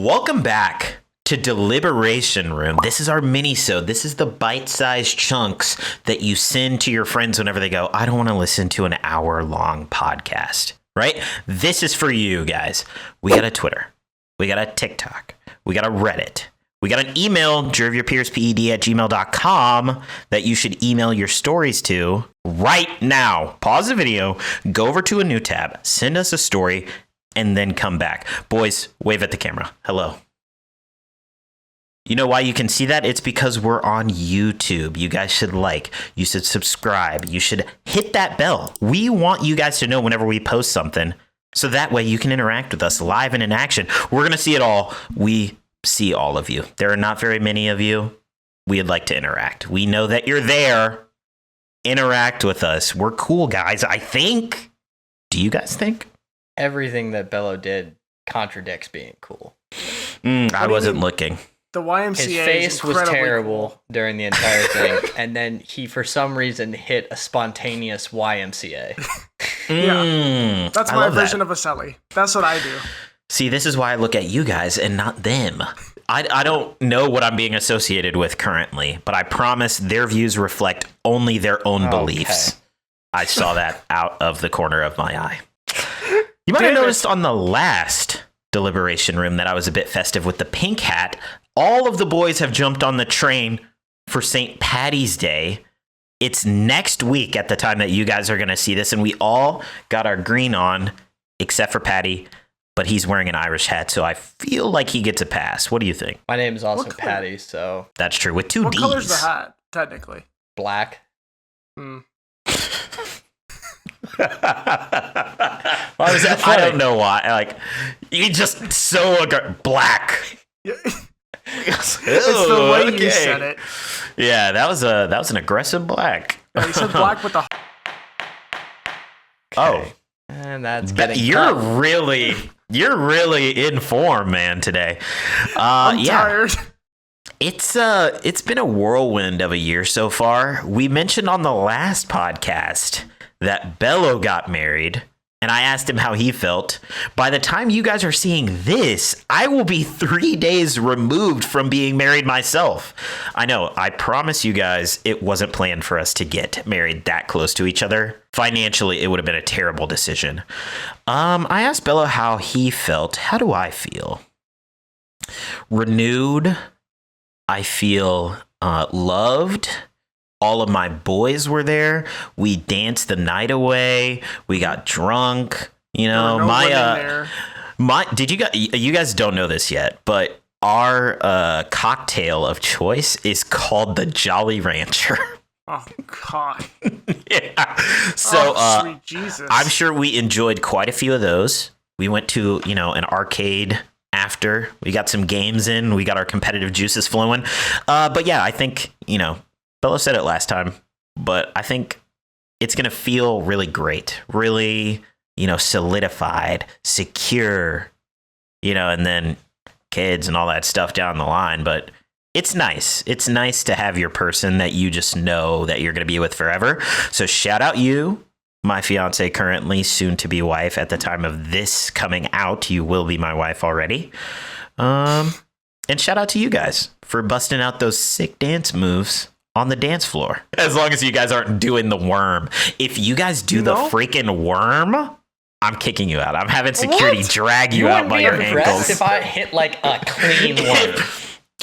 Welcome back to Deliberation Room. This is our mini-sode. This is the bite-sized chunks that you send to your friends whenever they go, I don't want to listen to an hour-long podcast, right? This is for you guys. We got a Twitter. We got a TikTok. We got a Reddit. We got an email, jervyourpeersped@gmail.com, that you should email your stories to right now. Pause the video, go over to a new tab, send us a story, and then come back. Boys, wave at the camera. Hello. You know why you can see that? It's because we're on YouTube. You guys should you should subscribe, you should hit that bell. We want you guys to know whenever we post something, so that way you can interact with us live and in action. We're going to see it all. We see all of you. There are not very many of you. We'd like to interact. We know that you're there. Interact with us. We're cool guys, I think. Do you guys think? Everything that Bello did contradicts being cool. I wasn't looking. The YMCA His face was terrible cool during the entire thing, and then he, for some reason, hit a spontaneous YMCA. Yeah, that's my version of a celly. That's what I do. See, this is why I look at you guys and not them. I don't know what I'm being associated with currently, but I promise their views reflect only their own beliefs. I saw that out of the corner of my eye. You might have noticed on the last Deliberation Room that I was a bit festive with the pink hat. All of the boys have jumped on the train for St. Paddy's Day. It's next week at the time that you guys are going to see this, and we all got our green on, except for Paddy, but he's wearing an Irish hat, so I feel like he gets a pass. What do you think? My name is also Paddy, so... That's true, with two Ds. What color's the hat, technically? Black. Hmm. Why was that funny? I don't know why. You just so black. It's the way you said it. Yeah, that was an aggressive black. Yeah, you said black with the. Oh, and that's you're really in form, man. Today, I'm tired. It's been a whirlwind of a year so far. We mentioned on the last podcast that Bello got married, and I asked him how he felt. By the time you guys are seeing this, I will be 3 days removed from being married myself. I know, I promise you guys, it wasn't planned for us to get married that close to each other. Financially, it would have been a terrible decision. I asked Bello how he felt. How do I feel? Renewed. I feel loved. All of my boys were there. We danced the night away. We got drunk. You know, did you guys don't know this yet, but our cocktail of choice is called the Jolly Rancher. Oh God. Yeah. So sweet Jesus. I'm sure we enjoyed quite a few of those. We went to, an arcade after. We got some games in. We got our competitive juices flowing. But yeah, I think, Bello said it last time, but I think it's going to feel really great, really, solidified, secure, and then kids and all that stuff down the line. But it's nice. It's nice to have your person that you just know that you're going to be with forever. So shout out you, my fiance, currently soon to be wife. At the time of this coming out, you will be my wife already. And shout out to you guys for busting out those sick dance moves on the dance floor. As long as you guys aren't doing the worm. If you guys do the freaking worm, I'm kicking you out. I'm having security drag you out by your ankles. If I hit a clean worm.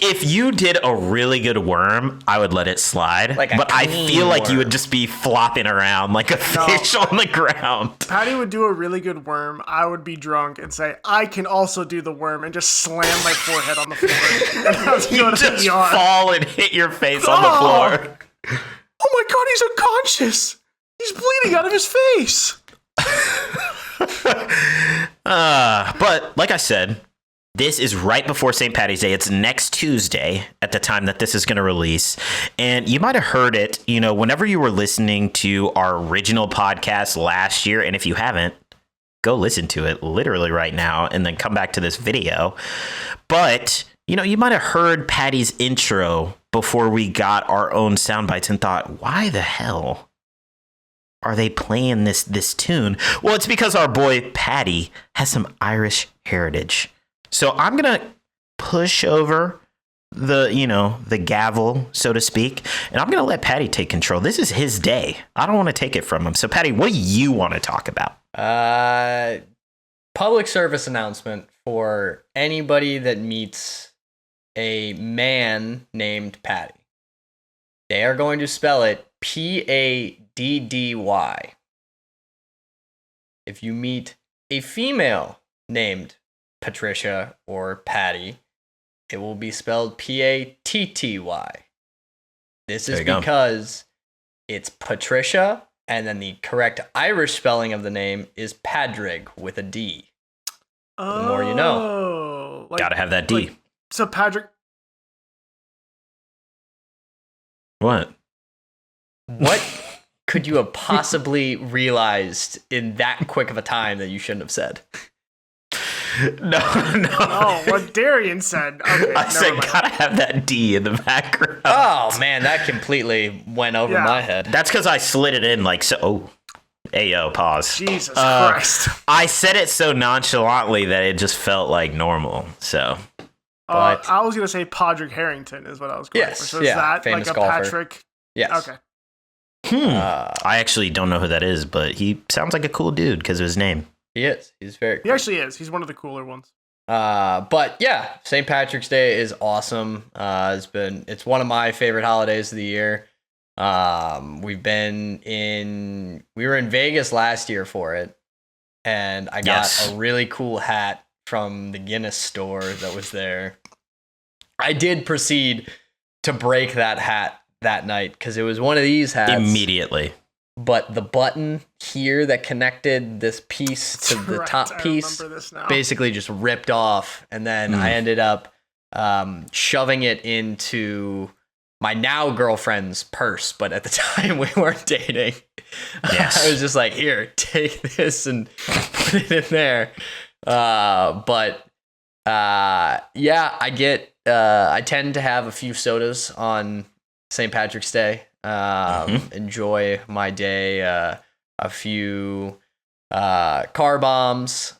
If you did a really good worm, I would let it slide. But I feel like you would just be flopping around like a fish on the ground. Paddy would do a really good worm. I would be drunk and say, I can also do the worm, and just slam my forehead on the floor. And I was you just fall and hit your face on the floor. Oh my God, he's unconscious. He's bleeding out of his face. But like I said, this is right before St. Paddy's Day. It's next Tuesday at the time that this is going to release. And you might have heard it, whenever you were listening to our original podcast last year. And if you haven't, go listen to it literally right now and then come back to this video. But, you might have heard Paddy's intro before we got our own sound bites and thought, why the hell are they playing this tune? Well, it's because our boy Paddy has some Irish heritage. So I'm going to push over the gavel, so to speak, and I'm going to let Paddy take control. This is his day. I don't want to take it from him. So, Paddy, what do you want to talk about? Public service announcement for anybody that meets a man named Paddy. They are going to spell it Paddy. If you meet a female named Patricia or Paddy, it will be spelled Patty. This is because it's Patricia, and then the correct Irish spelling of the name is Padrig with a D. The more you know. Gotta have that D. So Padrig. What could you have possibly realized in that quick of a time that you shouldn't have said? No. Oh, what Darrien said. Okay, I said gotta have that D in the background. Oh man, that completely went over my head. That's because I slid it in like so. Oh, ayo, pause. Jesus Christ. I said it so nonchalantly that it just felt like normal. So. I was gonna say Padraig Harrington is what I was going for. So is that famous like a golfer. Patrick? Yes. Okay. I actually don't know who that is, but he sounds like a cool dude because of his name. He is. He's very cool. He actually is. He's one of the cooler ones. But yeah, St. Patrick's Day is awesome. It's one of my favorite holidays of the year. We were in Vegas last year for it, and I got a really cool hat from the Guinness store that was there. I did proceed to break that hat that night because it was one of these hats. Immediately. But the button here that connected this piece to the top piece basically just ripped off. And then I ended up shoving it into my now girlfriend's purse. But at the time we weren't dating. Yes. I was just like, here, take this and put it in there. I tend to have a few sodas on St. Patrick's Day. Enjoy my day. A few car bombs.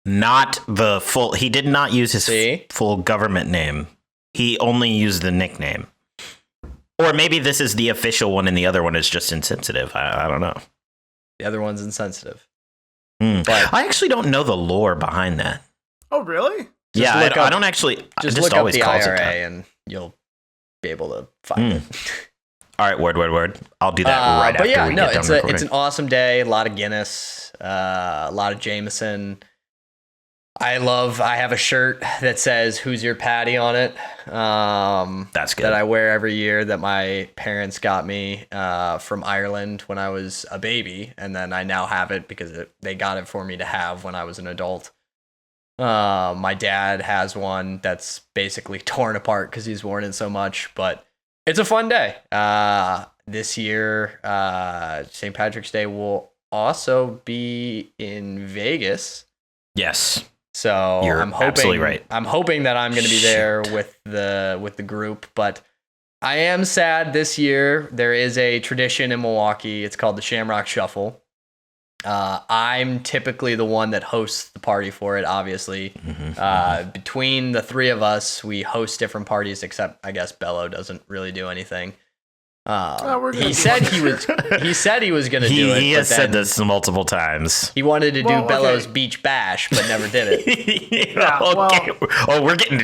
Not the full. He did not use his full government name. He only used the nickname. Or maybe this is the official one and the other one is just insensitive. I don't know. The other one's insensitive. But I actually don't know the lore behind that. Oh, really? I don't actually. Just look up the IRA and you'll be able to find it. All right, word. I'll do that right after we get done recording. It's an awesome day. A lot of Guinness, a lot of Jameson. I have a shirt that says "Who's Your Paddy" on it. That's good. That I wear every year. That my parents got me from Ireland when I was a baby, and then I now have it because they got it for me to have when I was an adult. My dad has one that's basically torn apart because he's worn it so much, but it's a fun day. This year, St. Patrick's Day will also be in Vegas. Yes. So You're absolutely right. I'm hoping that I'm going to be there with the group, but I am sad this year. There is a tradition in Milwaukee. It's called the Shamrock Shuffle. I'm typically the one that hosts the party for it, obviously. Between the three of us, we host different parties, except I guess Bello doesn't really do anything. He said he was going to do it. He has said this multiple times. He wanted to do Bello's beach bash, but never did it.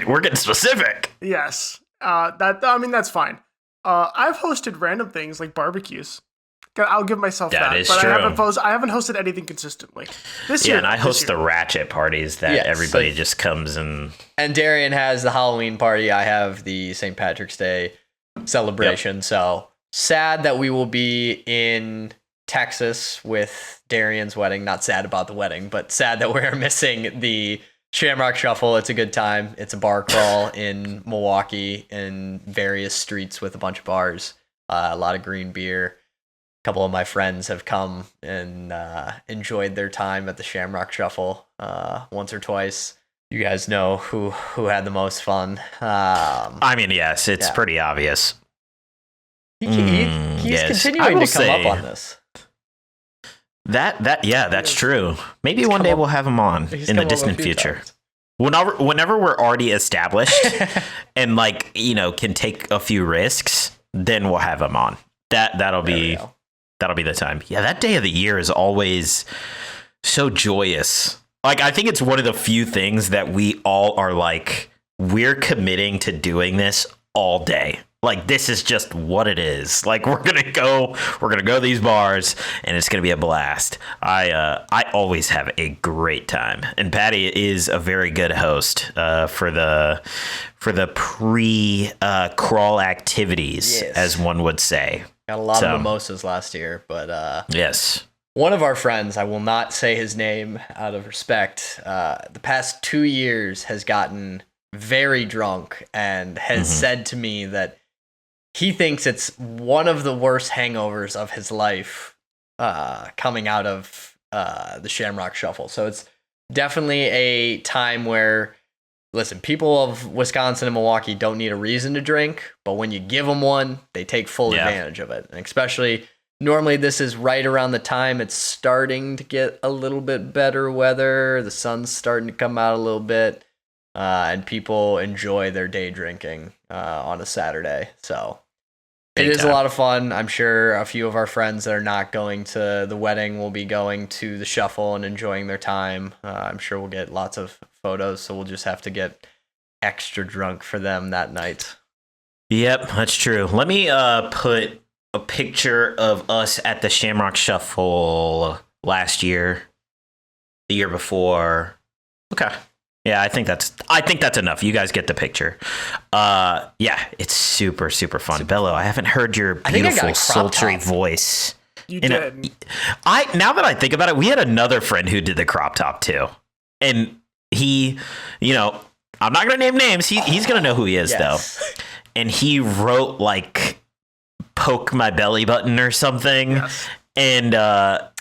We're getting specific. Yes. That's fine. I've hosted random things like barbecues. I'll give myself that. Is but true. I haven't hosted anything consistently this year. And I host the ratchet parties that everybody just comes and. And Darrien has the Halloween party. I have the St. Patrick's Day celebration. Yep. So sad that we will be in Texas with Darrien's wedding. Not sad about the wedding, but sad that we're missing the Shamrock Shuffle. It's a good time. It's a bar crawl in Milwaukee in various streets with a bunch of bars. A lot of green beer. A couple of my friends have come and enjoyed their time at the Shamrock Shuffle once or twice. You guys know who had the most fun. Yes, it's pretty obvious. He's continuing to come up on this. That's true. Maybe one day we'll have him on in the distant future. Whenever we're already established and like, can take a few risks, then we'll have him on. That'll be the time. Yeah, that day of the year is always so joyous. Like, I think it's one of the few things that we all are like, we're committing to doing this all day. Like, this is just what it is. Like, we're gonna go to these bars, and it's gonna be a blast. I always have a great time, and Paddy is a very good host for the pre crawl activities, as one would say. Got a lot of mimosas last year, but yes. One of our friends, I will not say his name out of respect, the past 2 years has gotten very drunk and has said to me that he thinks it's one of the worst hangovers of his life coming out of the Shamrock Shuffle. So it's definitely a time where, listen, people of Wisconsin and Milwaukee don't need a reason to drink, but when you give them one, they take full advantage of it. And especially, normally this is right around the time it's starting to get a little bit better weather. The sun's starting to come out a little bit, and people enjoy their day drinking on a Saturday. So it is a lot of fun. I'm sure a few of our friends that are not going to the wedding will be going to the shuffle and enjoying their time. I'm sure we'll get lots of photos, so we'll just have to get extra drunk for them that night. Yep, that's true. Let me put a picture of us at the Shamrock Shuffle last year, the year before. Okay. Yeah, I think that's enough. You guys get the picture. Yeah, it's super, super fun. Bello, I haven't heard your beautiful, sultry voice. You did. Now that I think about it, we had another friend who did the crop top too. And he, I'm not going to name names. He's going to know who he is, though. And he wrote, like, poke my belly button or something. Yes. And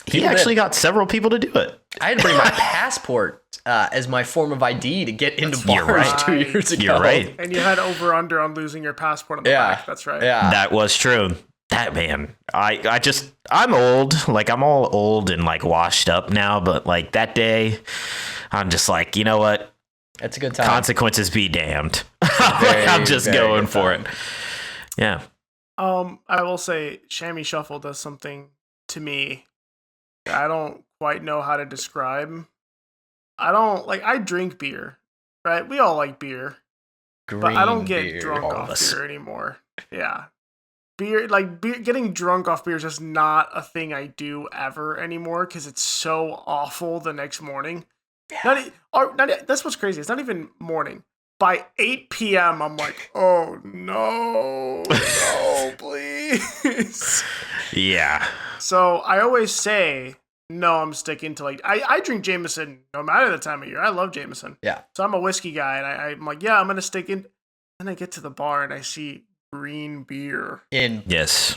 he actually got several people to do it. I had to bring my passport as my form of ID to get into bars 2 years ago. You're right. And you had over-under on losing your passport on the back. That's right. Yeah. That was true. That, man, I'm old. Like, I'm all old and, like, washed up now. But, like, that day, I'm just like, you know what? It's a good time. Consequences be damned. I'm just going for it. Yeah. I will say Shammy Shuffle does something to me that I don't quite know how to describe. I drink beer, right? We all like beer. But I don't get drunk off beer anymore. Yeah. Getting drunk off beer is just not a thing I do ever anymore because it's so awful the next morning. Yeah. That's what's crazy. It's not even morning. By 8 p.m., I'm like, oh, no, please. Yeah. So I always say, no, I'm sticking to, like, I drink Jameson no matter the time of year. I love Jameson. Yeah. So I'm a whiskey guy, and I'm like, yeah, I'm going to stick in. Then I get to the bar, and I see green beer. In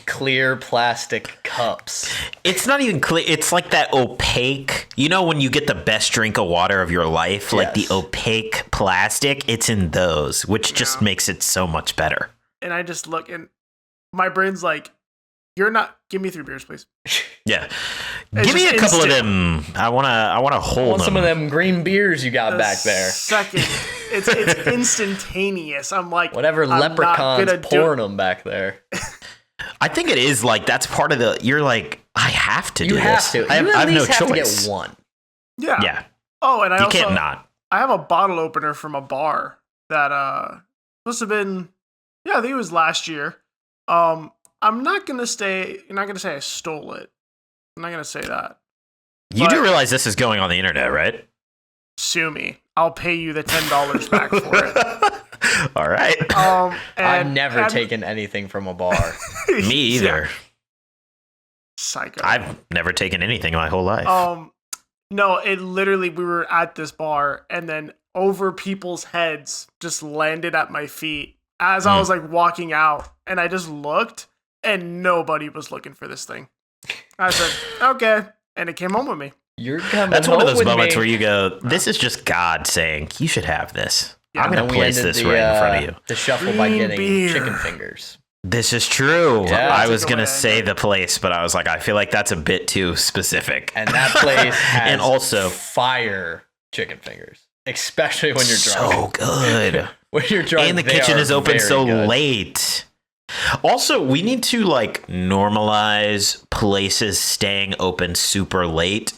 clear plastic cups. It's not even clear. It's like that opaque, when you get the best drink of water of your life, like the opaque plastic, it's in those, which just makes it so much better. And I just look, and my brain's like, give me 3 beers, please. Yeah. Give me a couple of them. I want to hold them. Some of them green beers you got back there. Second, it's instantaneous. I'm like, whatever leprechauns pouring them back there. I think it is like, that's part of you're like, I have to do this. You have to. I have no choice. To get one. Yeah. Yeah. Oh, and you can't not. I have a bottle opener from a bar that must have been, I think it was last year. I'm not going to say I stole it. I'm not going to say that. You do realize this is going on the internet, right? Sue me. I'll pay you the $10 back for it. All right. I've never taken anything from a bar. Me either. Psycho. I've never taken anything in my whole life. No, it literally, we were at this bar, and then over people's heads just landed at my feet as I was like walking out, and I just looked, and nobody was looking for this thing. I said, okay. And it came home with me. You're coming That's one of those moments me. where you go, this is just God saying, you should have this. I'm going to place this right in front of you. The shuffle by getting chicken fingers. This is true. Yeah, I was going to say the place, but I was like, I feel like that's a bit too specific. And that place has and also fire chicken fingers. especially when you're drunk. So good. When you're drunk, And the they kitchen are is open very so good. late. Also, we need to like normalize places staying open super late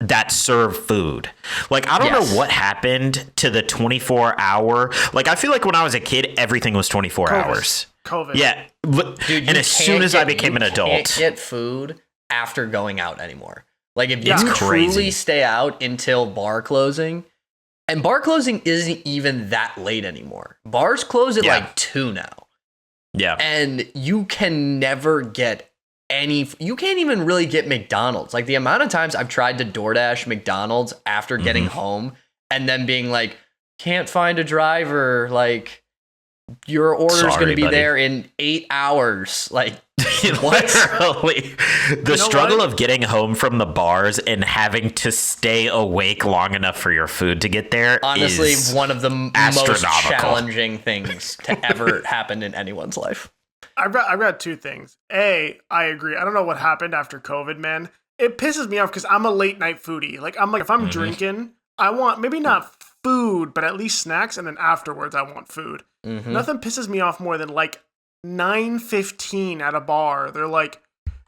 that serve food. Like, I don't know what happened to the 24-hour. Like, I feel like when I was a kid, everything was 24 hours. COVID. Yeah. Dude, and as soon as I became an you adult, can't get food after going out anymore. Like, if Yeah. you It's truly crazy. stay out until bar closing, and bar closing isn't even that late anymore. Bars close at Yeah. like 2 now. yeah. And you can never get you can't even really get McDonald's. Like, the amount of times I've tried to DoorDash McDonald's after getting home and then being like, can't find a driver, like, your order's Sorry, going to be buddy. there in 8 hours. Like, what? Literally, the struggle of getting home from the bars and having to stay awake long enough for your food to get there Honestly, is one of the most astronomical. challenging things to ever happen in anyone's life. I've got two things. A, I agree. I don't know what happened after COVID, man. It pisses me off because I'm a late night foodie. Like, I'm like, if I'm drinking, I want maybe not food, but at least snacks, and then afterwards I want food. Nothing pisses me off more than like 9:15 at a bar. They're like,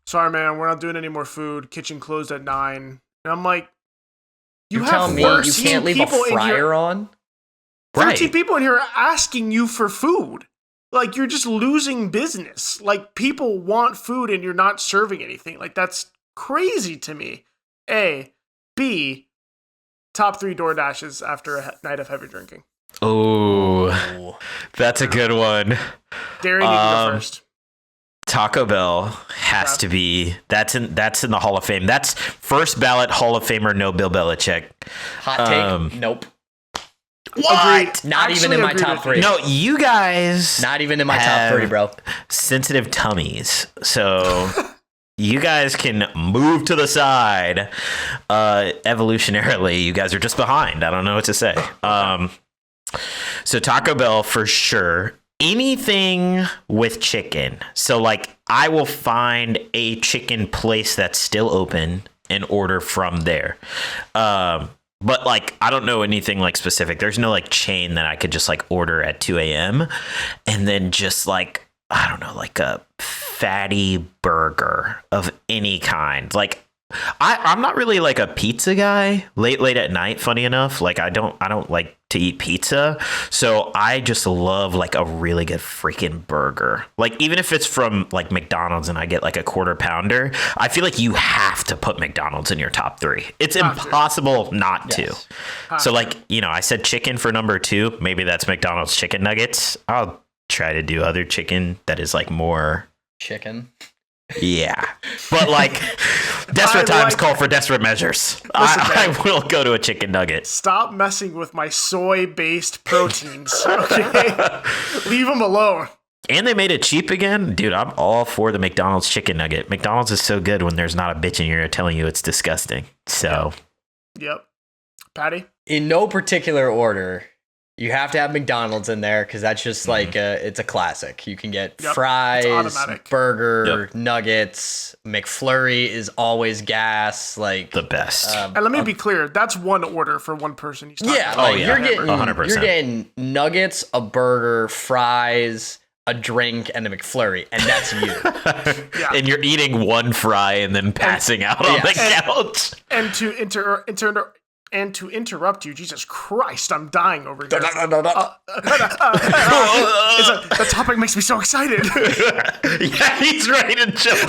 sorry man, we're not doing any more food. Kitchen closed at 9. And I'm like, You're have telling me you 13 can't leave a people in here- fryer on? 13 Right. people in here asking you for food. Like, you're just losing business. Like, people want food and you're not serving anything. Like, that's crazy to me. A. B. Top 3 door dashes after a night of heavy drinking. Oh, that's a good one. Darrien, you can go first. Taco Bell has to be that's in the Hall of Fame. That's first ballot Hall of Famer, no Bill Belichick. Hot take? Nope. What? Not even in my top 3. No, you guys Not even in my top have 3, bro. sensitive tummies, so you guys can move to the side. Evolutionarily, you guys are just behind. I don't know what to say. So Taco Bell for sure. Anything with chicken. So like, I will find a chicken place that's still open and order from there. But like, I don't know anything like specific. There's no like chain that I could just like order at 2 a.m. and then just like, I don't know, like a fatty burger of any kind. Like, I'm not really like a pizza guy late at night, funny enough. Like, I don't like to eat pizza. So I just love like a really good freaking burger. Like, even if it's from like McDonald's and I get like a quarter pounder, I feel like you have to put McDonald's in your top 3. It's impossible not to. So like, you know, I said chicken for number 2. Maybe that's McDonald's chicken nuggets. I'll try to do other chicken that is like more Chicken. yeah, but like, desperate times call for desperate measures. I will go to a chicken nugget. Stop messing with my soy-based proteins, okay? Leave them alone. And they made it cheap again. Dude, I'm all for the McDonald's chicken nugget. McDonald's is so good when there's not a bitch in your ear telling you it's disgusting. So, Yep. Patty? In no particular order, you have to have McDonald's in there because that's just like it's a classic. You can get fries, automatic. burger, nuggets. McFlurry is always gas. Like the best. And let me be clear, that's one order for one person. He's talking yeah, about. like yeah. you're getting 100%. you're getting nuggets, a burger, fries, a drink, and a McFlurry, and that's you. Yeah. And you're eating one fry and then passing out on the couch. And to interrupt you, Jesus Christ, I'm dying over here. The topic makes me so excited. Yeah, he's ready to jump.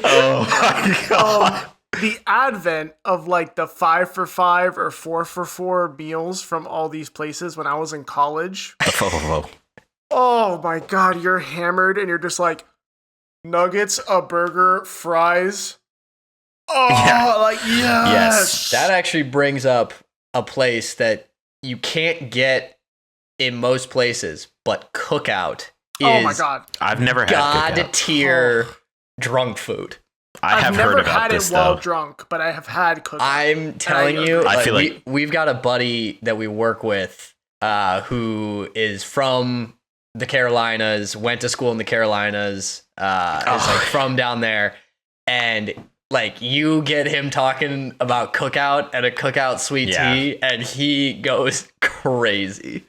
Oh my god. The advent of like the 5 for 5 or 4 for 4 meals from all these places when I was in college. Oh my god, you're hammered and you're just like nuggets, a burger, fries. Oh, Yeah. like yes. That actually brings up a place that you can't get in most places, but Cookout is Oh my god. I've never had god Cookout. tier drunk food. I have I've never heard about had this it while though. drunk, but I have had Cookout. I'm telling you, I like, feel like- we've got a buddy that we work with who is from the Carolinas, went to school in the Carolinas, is like from down there, and Like, you get him talking about Cookout and a Cookout sweet tea, and he goes crazy.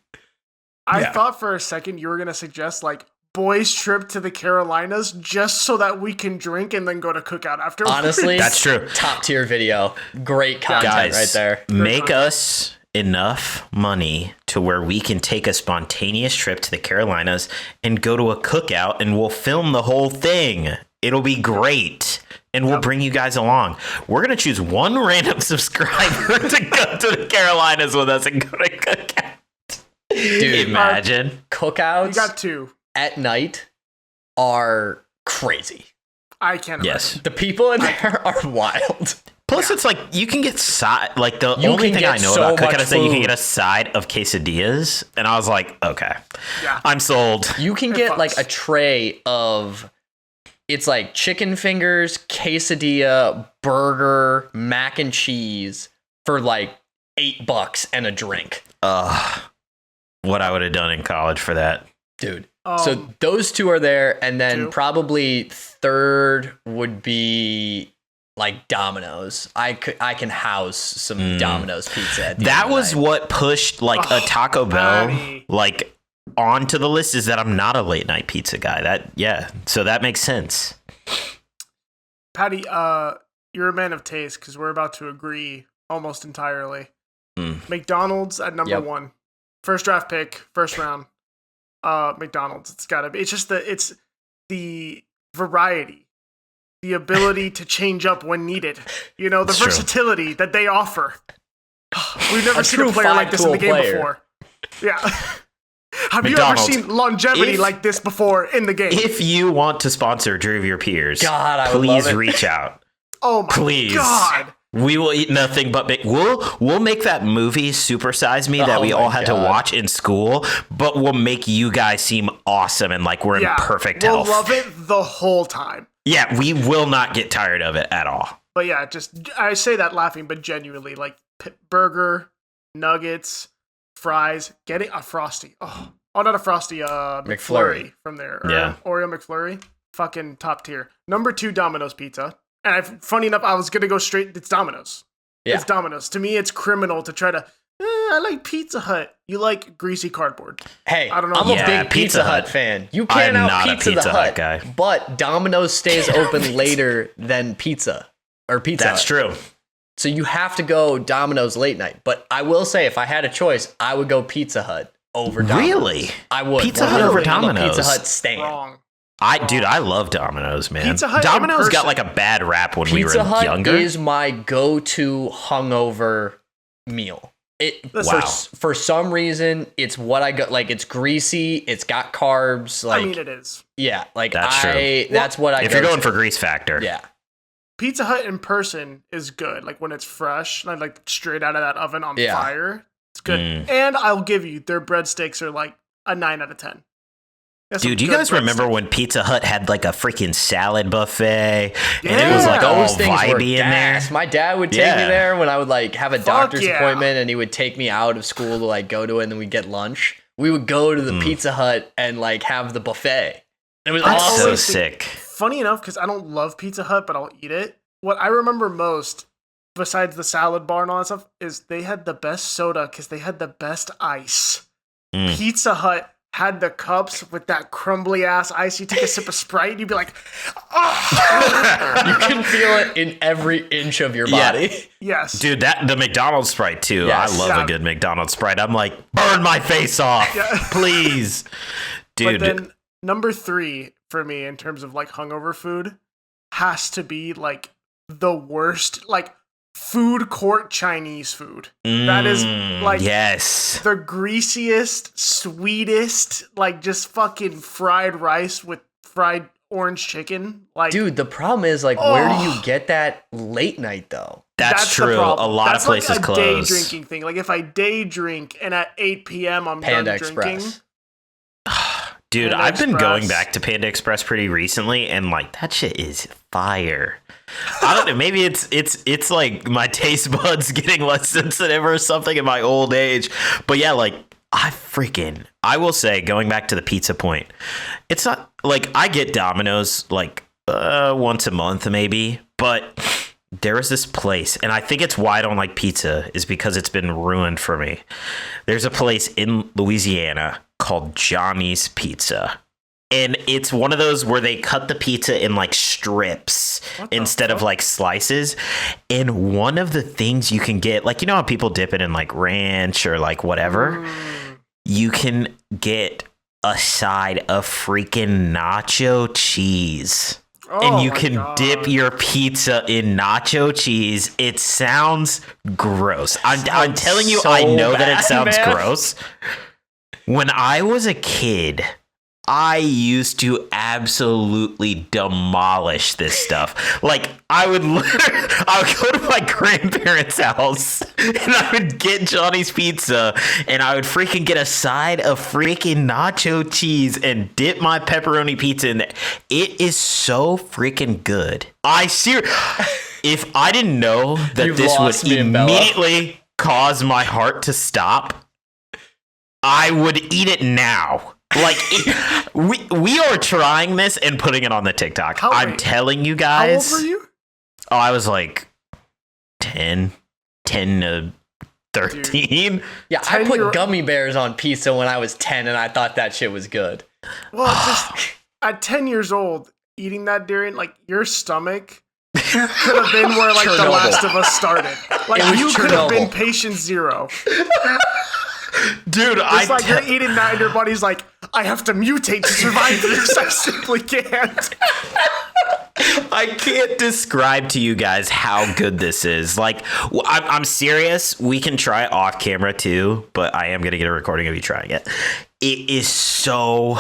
I thought for a second you were going to suggest, like, boys trip to the Carolinas just so that we can drink and then go to Cookout after. Honestly, that's true. Top tier video. Great content Guys, right there. Make us enough money to where we can take a spontaneous trip to the Carolinas and go to a Cookout, and we'll film the whole thing. It'll be great. And we'll bring you guys along. We're going to choose one random subscriber to go to the Carolinas with us and go to Cookout. Dude, imagine. Cookouts You got 2. at night are crazy. I can't imagine. Yes. The people in there are wild. Plus, it's like you can get side. Like the You only can thing I get know so about Cookout much is that you can food. get a side of quesadillas, and I was like, okay, Yeah. I'm sold. You can It get fucks. like a tray of, it's like chicken fingers, quesadilla, burger, mac and cheese for like $8 and a drink. What I would have done in college for that. Dude. So Um, those 2 are there, and then 2. probably third would be like Domino's. I can house some Domino's pizza. At the That end of was the night. what pushed like a Taco Bell Paddy. like onto the list, is that I'm not a late night pizza guy. So that makes sense. Paddy, you're a man of taste because we're about to agree almost entirely. McDonald's at number Yep. 1. First draft pick, first round. McDonald's. It's gotta be. It's just it's the variety, the ability to change up when needed. You know, the It's true. versatility that they offer. We've never A seen a true player like this in the game five-tool player. before. Yeah. Have McDonald's. you ever seen longevity If- like this before in the game? If you want to sponsor Drew of Your Peers, God, I would please love it. reach out. Oh my Please. god. We will eat nothing but we'll make that movie Super Size Me that Oh we my all had to God. watch in school, but we'll make you guys seem awesome and like we're in perfect we'll health. love it the whole time. Yeah, we will not get tired of it at all. But yeah, just I say that laughing, but genuinely, like burger, nuggets, fries, getting a frosty. Oh, not a frosty. McFlurry from there. Or Yeah. Oreo McFlurry, fucking top tier. Number 2, Domino's pizza. And funny enough, I was gonna go straight. It's Domino's. Yeah. It's Domino's. To me, it's criminal to try to. I like Pizza Hut. You like greasy cardboard. Hey, I don't know. I'm a Yeah, big Pizza Pizza Hut Hut. fan. You can't I'm out not a Pizza the Pizza Hut Hut guy. but Domino's stays open later than Pizza or Pizza That's Hut. true. So you have to go Domino's late night. But I will say, if I had a choice, I would go Pizza Hut over Domino's. Really? I would. Pizza Hut over I'm a Domino's? Pizza Hut stan. Wrong. Dude, I love Domino's, man. Pizza Hut in Domino's got person. like a bad rap when we Pizza were Hut younger. is my go-to hungover meal. Listen, For some reason, it's what I go. Like, it's greasy. It's got carbs. Like, I mean, it is. yeah, like That's true. That's what I. If go you're going to. for grease factor. yeah, Pizza Hut in person is good. Like when it's fresh, like straight out of that oven on Yeah. fire. It's good. Mm. And I'll give you, their breadsticks are like a 9 out of 10. That's some Dude, you good guys remember breadsticks. when Pizza Hut had like a freaking salad buffet and it was like Yeah. all those things were vibey in there? gas. My dad would take me Yeah. there when I would like have a Fuck doctor's yeah. appointment, and he would take me out of school to like go to it, and then we'd get lunch. We would go to the Pizza Hut and like have the buffet. It was I awesome. So always think- sick. Funny enough, because I don't love Pizza Hut, but I'll eat it. What I remember most, besides the salad bar and all that stuff, is they had the best soda because they had the best ice. Mm. Pizza Hut had the cups with that crumbly ass ice. You take a sip of Sprite, and you'd be like, oh! You can feel it in every inch of your Yeah. body. Yes. Dude, the McDonald's Sprite too. Yes. I love Yeah. a good McDonald's Sprite. I'm like, burn my face off, Yeah. please. Dude, But then number 3 for me in terms of like hungover food has to be like the worst, like food court Chinese food. That is like yes. the greasiest, sweetest, like just fucking fried rice with fried orange chicken. Like, Dude, the problem is like, where do you Oh. get that late night though? That's the true. A problem. lot That's of places like a close. day drinking thing. Like if I day drink and at 8 p.m. I'm Panda done drinking. Express. Dude, Panda I've been Express. going back to Panda Express pretty recently, and like that shit is fire. I don't know. Maybe it's like my taste buds getting less sensitive or something in my old age. But yeah, like I will say, going back to the pizza point, it's not like I get Domino's like once a month maybe, but there was this place, and I think it's why I don't like pizza is because it's been ruined for me. There's a place in Louisiana called Johnny's Pizza. And it's one of those where they cut the pizza in like strips instead of like slices. And one of the things you can get, like, you know how people dip it in like ranch or like whatever? You can get a side of freaking nacho cheese. And you can dip your pizza in nacho cheese. It sounds gross. I'm telling you, I know that it sounds gross. When I was a kid, I used to absolutely demolish this stuff. Like, I would go to my grandparents' house and I would get Johnny's Pizza and I would freaking get a side of freaking nacho cheese and dip my pepperoni pizza in there. It is so freaking good. If I didn't know that this would immediately cause my heart to stop, I would eat it now. Like, we are trying this and putting it on the TikTok. I'm telling you guys. How old were you? Oh, I was like 10 to 13. Dude. Yeah, I put gummy bears on pizza when I was 10, and I thought that shit was good. Well, just at 10 years old, eating that, Darrien, like, your stomach could have been where, like, The Last of Us started. Like, you could have been patient zero. Dude, it's like you're eating that and your body's like, I have to mutate to survive this. I simply can't. I can't describe to you guys how good this is. Like, I'm serious. We can try it off camera too, but I am going to get a recording of you trying it. It is so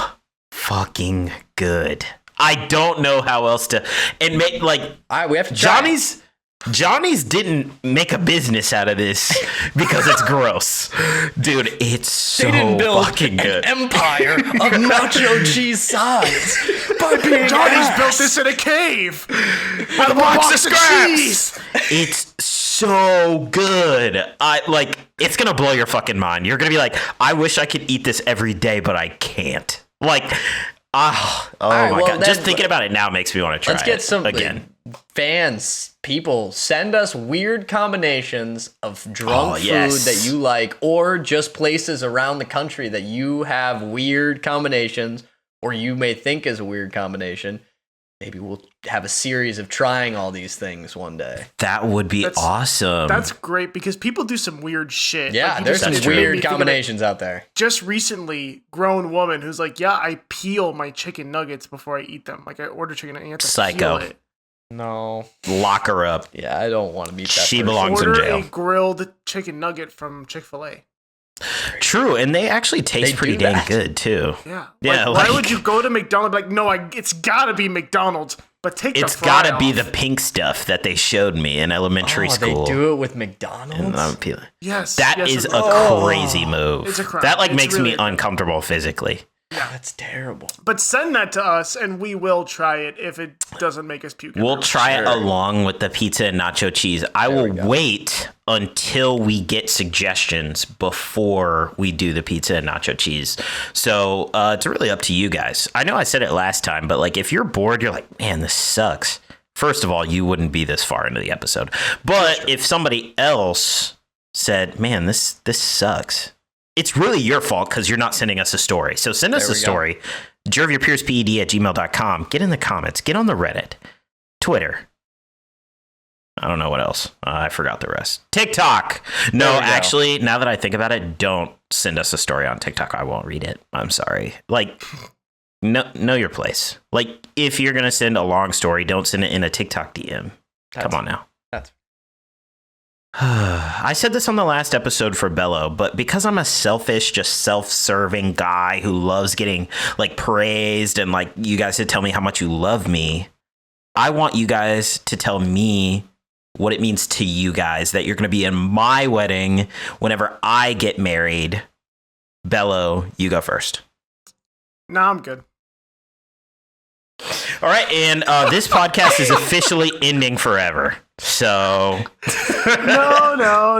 fucking good. I don't know how else to. And make, like, all right, we have to try Johnny's didn't make a business out of this because it's gross. Dude, it's so fucking good. An empire of nacho cheese sides. Johnny's built this in a cave. With a box of cheese. It's so good. It's going to blow your fucking mind. You're going to be like, I wish I could eat this every day, but I can't. Like, my God. Just thinking about it now makes me want to try it. Let's get some again. Fans, people, send us weird combinations of drunk food that you like, or just places around the country that you have weird combinations, or you may think is a weird combination. Maybe we'll have a series of trying all these things one day. That would be awesome. That's great because people do some weird shit. Yeah, there's some weird combinations out there. Just recently, grown woman who's like, yeah, I peel my chicken nuggets before I eat them. Like, I order chicken and I have to peel it. No. Lock her up. Yeah, I don't want to meet that She person. belongs in jail. Order a grilled chicken nugget from Chick-fil-A. True, and they actually taste pretty dang good, too. Yeah. Yeah. Why would you go to McDonald's? Like, no, it's got to be McDonald's, but take the fry It's got to be off. the pink stuff that they showed me in elementary school. They do it with McDonald's? And I'm peeling. Yes. That is a crazy move. It's a crime. That, It's makes really me uncomfortable physically. Yeah, that's terrible. But send that to us, and we will try it if it doesn't make us puke. We'll try it along with the pizza and nacho cheese. I will wait until we get suggestions before we do the pizza and nacho cheese. So it's really up to you guys. I know I said it last time, but like if you're bored, you're like, man, this sucks. First of all, you wouldn't be this far into the episode. But if somebody else said, man, this sucks, it's really your fault because you're not sending us a story. So send us a story. jervyourpeersped@gmail.com. Get in the comments. Get on the Reddit. Twitter. I don't know what else. I forgot the rest. TikTok. No, actually, now that I think about it, don't send us a story on TikTok. I won't read it. I'm sorry. Like, know your place. Like, if you're going to send a long story, don't send it in a TikTok DM. Come on now. I said this on the last episode for Bello, but because I'm a selfish, just self-serving guy who loves getting like praised and like you guys to tell me how much you love me, I want you guys to tell me what it means to you guys that you're going to be in my wedding whenever I get married. Bello, you go first. No, I'm good. All right, and this podcast is officially ending forever. So no,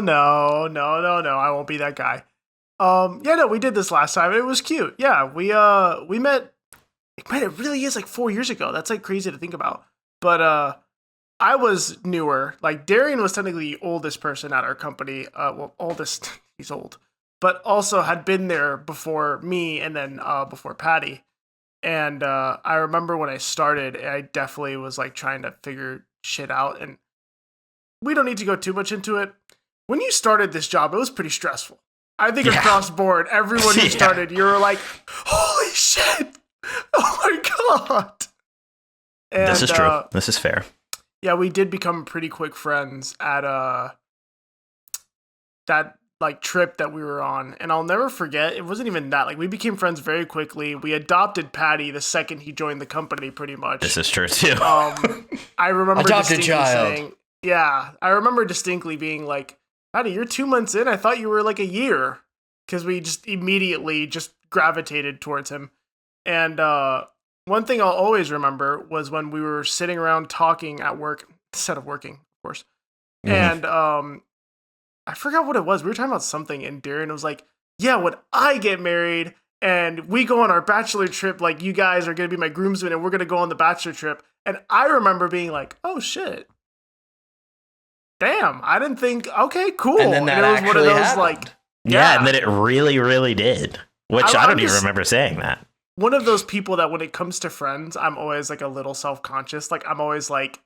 I won't be that guy. We did this last time. It was cute. Yeah, we met it really is like 4 years ago. That's like crazy to think about. But I was newer. Like Darrien was technically the oldest person at our company. Well, oldest, he's old, but also had been there before me and then before Paddy. And I remember when I started, I definitely was like trying to figure shit out. And we don't need to go too much into it. When you started this job, it was pretty stressful. I think across board, everyone who started, you were like, holy shit. Oh my God. And, this is true. This is fair. Yeah, we did become pretty quick friends at that like trip that we were on. And I'll never forget, it wasn't even that. Like we became friends very quickly. We adopted Paddy the second he joined the company pretty much. This is true too. I remember adopted distinctly child. saying, yeah, I remember distinctly being like, Paddy, you're 2 months in. I thought you were like a year. Because we just immediately just gravitated towards him. And one thing I'll always remember was when we were sitting around talking at work, instead of working, of course. And I forgot what it was. We were talking about something, and Darrien was like, yeah, when I get married and we go on our bachelor trip, like you guys are going to be my groomsmen and we're going to go on the bachelor trip. And I remember being like, oh shit. Damn, I didn't think, okay, cool. And then that it was one of actually those happened. like, Yeah, and then it really, really did. Which I don't even just remember saying that. one of those people that when it comes to friends, I'm always like a little self-conscious. Like I'm always like,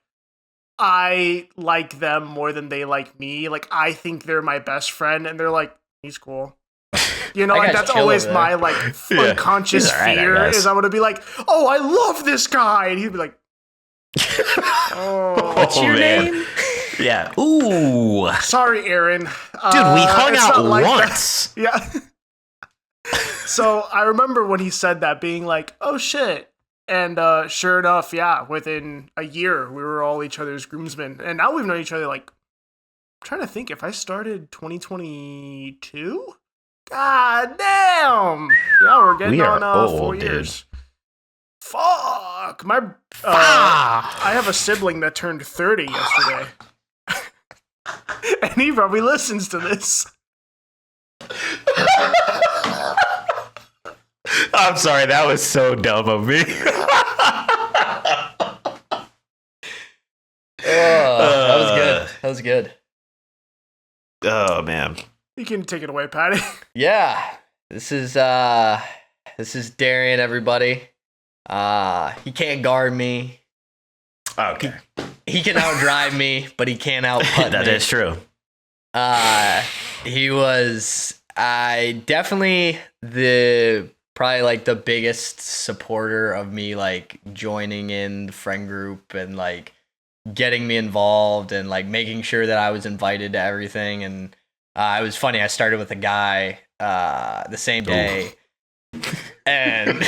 I like them more than they like me. Like I think they're my best friend, and they're like, he's cool. You know, That like guy's that's chill always over my there. like Yeah. unconscious He's all right, I fear guess. is I'm gonna be like, oh, I love this guy, and he'd be like, oh, What's your man. name? Yeah. Ooh. sorry, Aaron. Dude, we hung it's out not like that. once. Yeah. So I remember when he said that being like, oh shit. And sure enough, yeah, within a year, we were all each other's groomsmen. And now we've known each other like, I'm trying to think if I started 2022? God damn. Yeah, we're getting We are on 4 old, dude. years. Fuck. My, Ah. I have a sibling that turned 30 yesterday. And he probably listens to this. I'm sorry, that was so dumb of me. That was good. That was good. Oh man. You can take it away, Paddy. Yeah. This is Darrien, everybody. He can't guard me. Okay. He can outdrive me, but he can't output That me. is true. He was definitely probably like the biggest supporter of me like joining in the friend group and like getting me involved and like making sure that I was invited to everything. And it was funny, I started with a guy the same day. And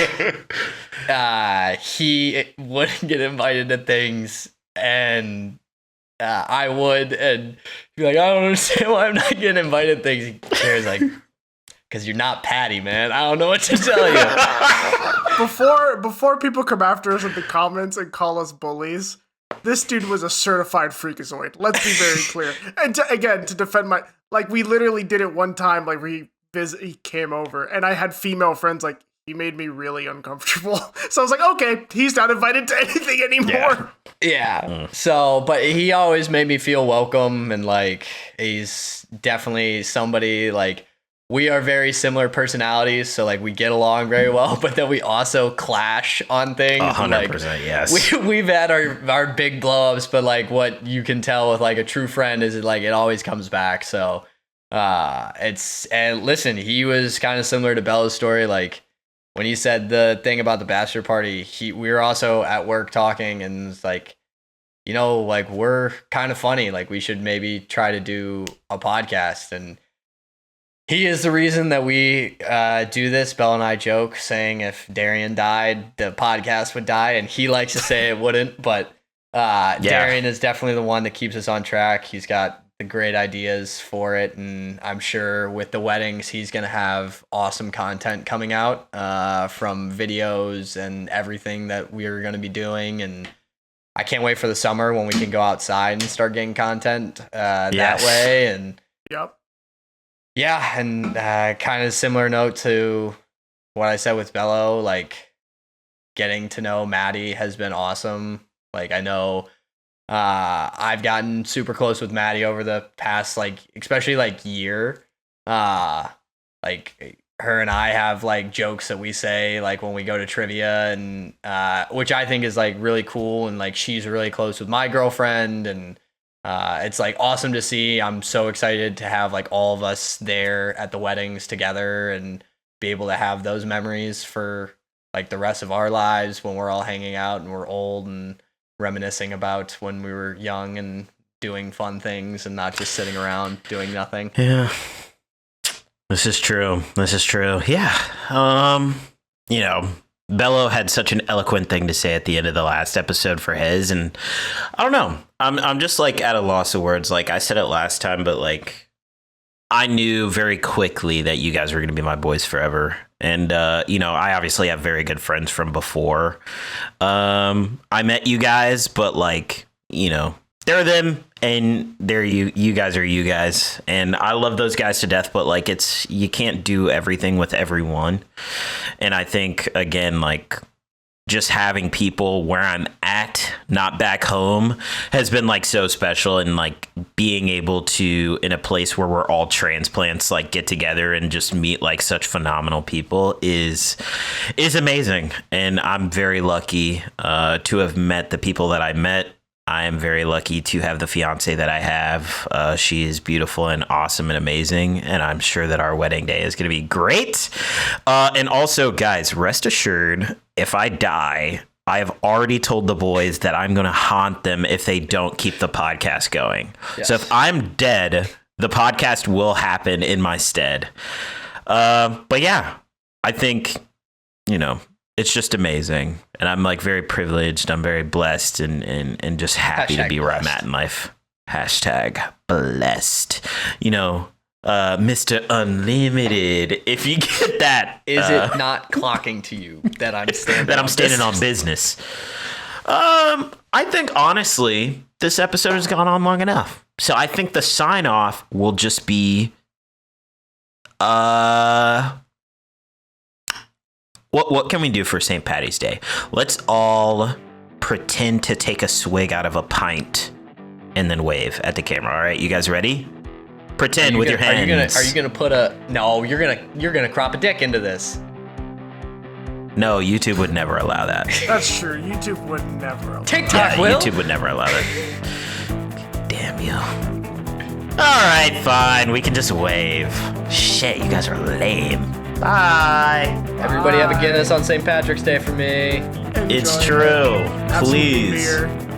he wouldn't get invited to things, and I would, and be like, I don't understand why I'm not getting invited to things. He's like, because you're not Paddy, man. I don't know what to tell you. Before people come after us in the comments and call us bullies, this dude was a certified freakazoid. Let's be very clear. And to defend my, like, we literally did it one time, like he came over, and I had female friends, like, he made me really uncomfortable. So I was like, okay, he's not invited to anything anymore. Yeah. So, but he always made me feel welcome, and like he's definitely somebody like we are very similar personalities, so like we get along very well, but then we also clash on things. 100%, yes. We've had our big blow ups, but like what you can tell with like a true friend is like it always comes back. So and listen, he was kind of similar to Bello's story. Like when he said the thing about the bachelor party, we were also at work talking, and it's like, you know, like we're kind of funny. Like we should maybe try to do a podcast. And he is the reason that we do this. Belle and I joke saying if Darrien died, the podcast would die, and he likes to say it wouldn't. But Darrien is definitely the one that keeps us on track. He's got the great ideas for it, and I'm sure with the weddings he's gonna have awesome content coming out from videos and everything that we're gonna be doing. And I can't wait for the summer when we can go outside and start getting content that way. And Yep. yeah, and kind of similar note to what I said with Bello, like getting to know Maddie has been awesome. Like, I know I've gotten super close with Maddie over the past, like, especially like year. Like, her and I have like jokes that we say like when we go to trivia, and which I think is like really cool. And like, she's really close with my girlfriend, and it's like awesome to see. I'm so excited to have like all of us there at the weddings together and be able to have those memories for like the rest of our lives when we're all hanging out and we're old and reminiscing about when we were young and doing fun things and not just sitting around doing nothing. Yeah. This is true. Yeah. You know, Bello had such an eloquent thing to say at the end of the last episode for his, and I don't know. I'm just like at a loss of words. Like I said it last time, but like I knew very quickly that you guys were going to be my boys forever. And, you know, I obviously have very good friends from before I met you guys, but like, you know, they're them and they're you guys are you guys. And I love those guys to death, but like you can't do everything with everyone. And I think, again, like just having people where I'm at, not back home, has been like so special. And like being able to, in a place where we're all transplants, like get together and just meet like such phenomenal people is amazing. And I'm very lucky to have met the people that I met. I am very lucky to have the fiance that I have. She is beautiful and awesome and amazing. And I'm sure that our wedding day is going to be great. And also, guys, rest assured, if I die, I have already told the boys that I'm going to haunt them if they don't keep the podcast going. Yes. So if I'm dead, the podcast will happen in my stead. But yeah, I think, you know, it's just amazing. And I'm like very privileged. I'm very blessed and just happy to be where I'm at in life. Hashtag blessed. You know, Mr. Unlimited. If you get that. Is it not clocking to you that I'm standing on business? I think honestly, this episode has gone on long enough. So I think the sign off will just be What can we do for St. Paddy's Day? Let's all pretend to take a swig out of a pint and then wave at the camera. All right, you guys ready? Pretend with your hands. Are you gonna put a? No, you're gonna crop a dick into this. No, YouTube would never allow that. That's true. YouTube would never allow TikTok will. YouTube would never allow that. Damn you. All right, fine. We can just wave. Shit, you guys are lame. Bye. Everybody have a Guinness on St. Patrick's Day for me. It's true. Have Please. some beer.